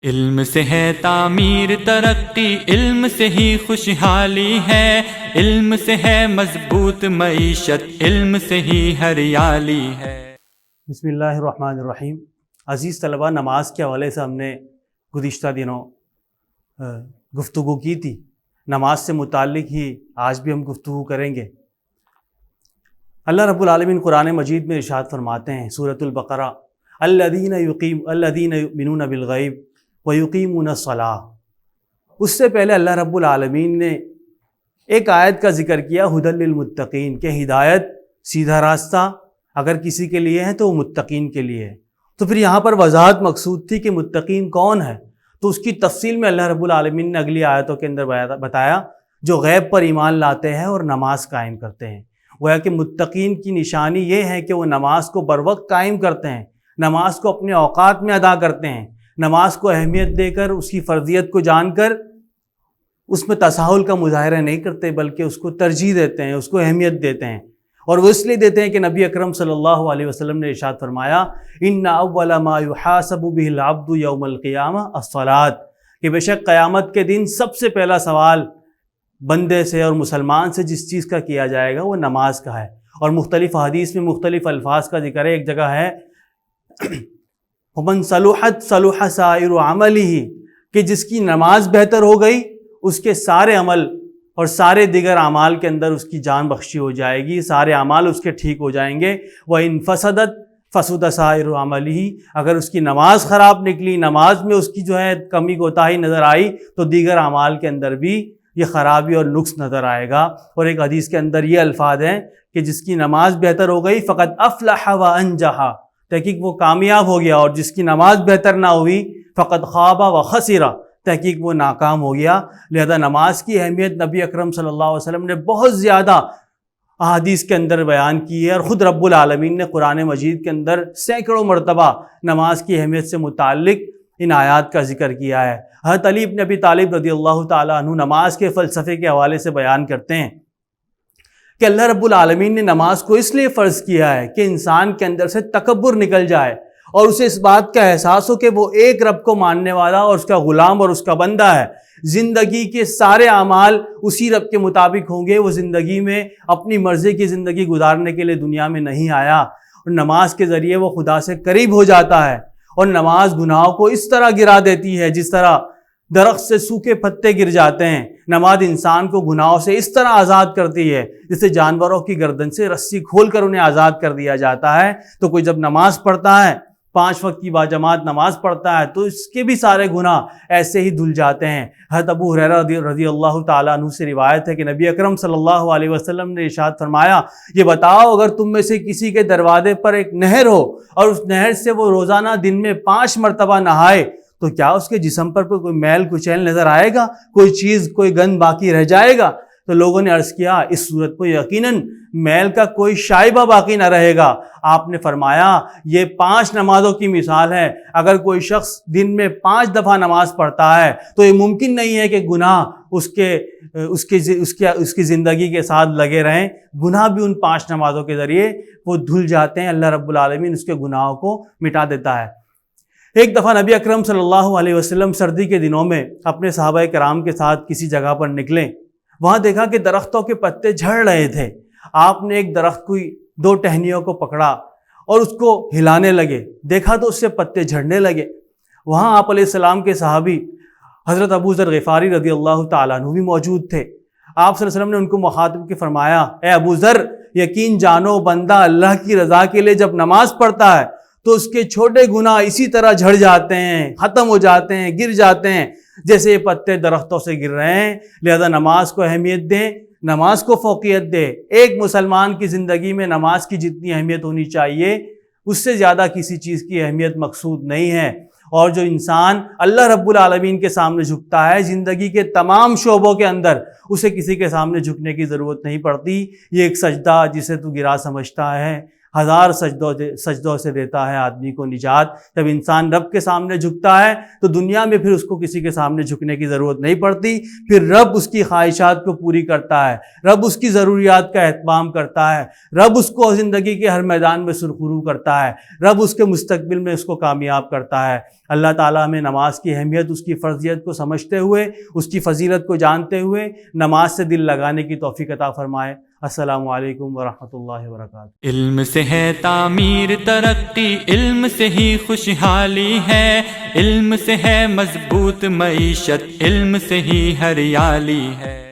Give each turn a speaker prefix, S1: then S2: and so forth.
S1: علم سے ہے تعمیر ترقی، علم سے ہی خوشحالی ہے، علم سے ہے مضبوط معیشت، علم سے ہی ہریالی ہے۔
S2: بسم اللہ الرحمن الرحیم۔ عزیز طلبہ، نماز کے حوالے سے ہم نے گزشتہ دنوں گفتگو کی تھی۔ نماز سے متعلق ہی آج بھی ہم گفتگو کریں گے۔ اللہ رب العالمین قرآن مجید میں ارشاد فرماتے ہیں سورۃ البقرہ، الذین یؤمنون بالغیب ویقیمون الصلاۃ۔ اس سے پہلے اللہ رب العالمین نے ایک آیت کا ذکر کیا، ھدی للمتقین، کہ ہدایت سیدھا راستہ اگر کسی کے لیے ہے تو وہ متقین کے لیے ہے۔ تو پھر یہاں پر وضاحت مقصود تھی کہ متقین کون ہے، تو اس کی تفصیل میں اللہ رب العالمین نے اگلی آیتوں کے اندر بتایا، جو غیب پر ایمان لاتے ہیں اور نماز قائم کرتے ہیں۔ گویا کہ متقین کی نشانی یہ ہے کہ وہ نماز کو بر وقت قائم کرتے ہیں، نماز کو اپنے اوقات میں ادا کرتے ہیں، نماز کو اہمیت دے کر، اس کی فرضیت کو جان کر اس میں تساہل کا مظاہرہ نہیں کرتے، بلکہ اس کو ترجیح دیتے ہیں، اس کو اہمیت دیتے ہیں۔ اور وہ اس لیے دیتے ہیں کہ نبی اکرم صلی اللہ علیہ وسلم نے ارشاد فرمایا، ان اول ما یحاسب به العبد یوم القیامہ الصلاۃ، کہ بے شک قیامت کے دن سب سے پہلا سوال بندے سے اور مسلمان سے جس چیز کا کیا جائے گا وہ نماز کا ہے۔ اور مختلف حدیث میں مختلف الفاظ کا ذکر ہے۔ ایک جگہ ہے ومن صلحت صلح سائر عملہ، کہ جس کی نماز بہتر ہو گئی اس کے سارے عمل اور سارے دیگر اعمال کے اندر اس کی جان بخشی ہو جائے گی، سارے اعمال اس کے ٹھیک ہو جائیں گے۔ وَإِن فَسَدَتْ فَسُدَ سَائِرُ عَمَلِهِ، اگر اس کی نماز خراب نکلی، نماز میں اس کی جو ہے کمی کوتاہی نظر آئی، تو دیگر اعمال کے اندر بھی یہ خرابی اور نقص نظر آئے گا۔ اور ایک حدیث کے اندر یہ الفاظ ہیں کہ جس کی نماز بہتر ہو گئی فقد افلح وانجح، تحقیق وہ کامیاب ہو گیا، اور جس کی نماز بہتر نہ ہوئی فقد خاب وخسر، تحقیق وہ ناکام ہو گیا۔ لہذا نماز کی اہمیت نبی اکرم صلی اللہ علیہ وسلم نے بہت زیادہ احادیث کے اندر بیان کی ہے، اور خود رب العالمین نے قرآن مجید کے اندر سینکڑوں مرتبہ نماز کی اہمیت سے متعلق ان آیات کا ذکر کیا ہے۔ حضرت علی بن ابی طالب رضی اللہ تعالیٰ عنہ نماز کے فلسفے کے حوالے سے بیان کرتے ہیں کہ اللہ رب العالمین نے نماز کو اس لیے فرض کیا ہے کہ انسان کے اندر سے تکبر نکل جائے، اور اسے اس بات کا احساس ہو کہ وہ ایک رب کو ماننے والا اور اس کا غلام اور اس کا بندہ ہے۔ زندگی کے سارے اعمال اسی رب کے مطابق ہوں گے۔ وہ زندگی میں اپنی مرضی کی زندگی گزارنے کے لیے دنیا میں نہیں آیا، اور نماز کے ذریعے وہ خدا سے قریب ہو جاتا ہے۔ اور نماز گناہوں کو اس طرح گرا دیتی ہے جس طرح درخت سے سوکھے پتے گر جاتے ہیں۔ نماز انسان کو گناہوں سے اس طرح آزاد کرتی ہے جسے جانوروں کی گردن سے رسی کھول کر انہیں آزاد کر دیا جاتا ہے۔ تو کوئی جب نماز پڑھتا ہے، 5 وقت کی باجماعت نماز پڑھتا ہے، تو اس کے بھی سارے گناہ ایسے ہی دھل جاتے ہیں۔ حضرت ابو ہریرہ رضی اللہ تعالیٰ عنہ سے روایت ہے کہ نبی اکرم صلی اللہ علیہ وسلم نے ارشاد فرمایا، یہ بتاؤ اگر تم میں سے کسی کے دروازے پر ایک نہر ہو اور اس نہر سے وہ روزانہ دن میں 5 مرتبہ نہائے، تو کیا اس کے جسم پر کوئی میل کچیل نظر آئے گا؟ کوئی چیز، کوئی گند باقی رہ جائے گا؟ تو لوگوں نے عرض کیا، اس صورت کو یقیناً میل کا کوئی شائبہ باقی نہ رہے گا۔ آپ نے فرمایا، یہ 5 نمازوں کی مثال ہے۔ اگر کوئی شخص دن میں 5 دفعہ نماز پڑھتا ہے تو یہ ممکن نہیں ہے کہ گناہ اس کی زندگی کے ساتھ لگے رہیں۔ گناہ بھی ان 5 نمازوں کے ذریعے وہ دھل جاتے ہیں، اللہ رب العالمین اس کے گناہوں کو مٹا دیتا ہے۔ ایک دفعہ نبی اکرم صلی اللہ علیہ وسلم سردی کے دنوں میں اپنے صحابہ کرام کے ساتھ کسی جگہ پر نکلے۔ وہاں دیکھا کہ درختوں کے پتے جھڑ رہے تھے۔ آپ نے ایک درخت کی 2 ٹہنیوں کو پکڑا اور اس کو ہلانے لگے، دیکھا تو اس سے پتے جھڑنے لگے۔ وہاں آپ علیہ السلام کے صحابی حضرت ابو ذر غفاری رضی اللہ تعالیٰ عنہ بھی موجود تھے۔ آپ صلی اللہ علیہ وسلم نے ان کو مخاطب کے فرمایا، اے ابو ذر، یقین جانو بندہ اللہ کی رضا کے لیے جب نماز پڑھتا ہے تو اس کے چھوٹے گناہ اسی طرح جھڑ جاتے ہیں، ختم ہو جاتے ہیں، گر جاتے ہیں جیسے یہ پتے درختوں سے گر رہے ہیں۔ لہذا نماز کو اہمیت دیں، نماز کو فوقیت دیں۔ ایک مسلمان کی زندگی میں نماز کی جتنی اہمیت ہونی چاہیے اس سے زیادہ کسی چیز کی اہمیت مقصود نہیں ہے۔ اور جو انسان اللہ رب العالمین کے سامنے جھکتا ہے زندگی کے تمام شعبوں کے اندر، اسے کسی کے سامنے جھکنے کی ضرورت نہیں پڑتی۔ یہ ایک سجدہ جسے تو گرا سمجھتا ہے، ہزار سجدوں سے دیتا ہے آدمی کو نجات۔ جب انسان رب کے سامنے جھکتا ہے تو دنیا میں پھر اس کو کسی کے سامنے جھکنے کی ضرورت نہیں پڑتی، پھر رب اس کی خواہشات کو پوری کرتا ہے، رب اس کی ضروریات کا اہتمام کرتا ہے، رب اس کو زندگی کے ہر میدان میں سرخرو کرتا ہے، رب اس کے مستقبل میں اس کو کامیاب کرتا ہے۔ اللہ تعالیٰ ہمیں نماز کی اہمیت، اس کی فرضیت کو سمجھتے ہوئے، اس کی فضیلت کو جانتے ہوئے نماز سے دل لگانے کی توفیق عطا فرمائے۔ السلام علیکم ورحمۃ اللہ وبرکاتہ۔
S1: علم سے ہے تعمیر ترقی، علم سے ہی خوشحالی ہے، علم سے ہے مضبوط معیشت، علم سے ہی ہریالی ہے۔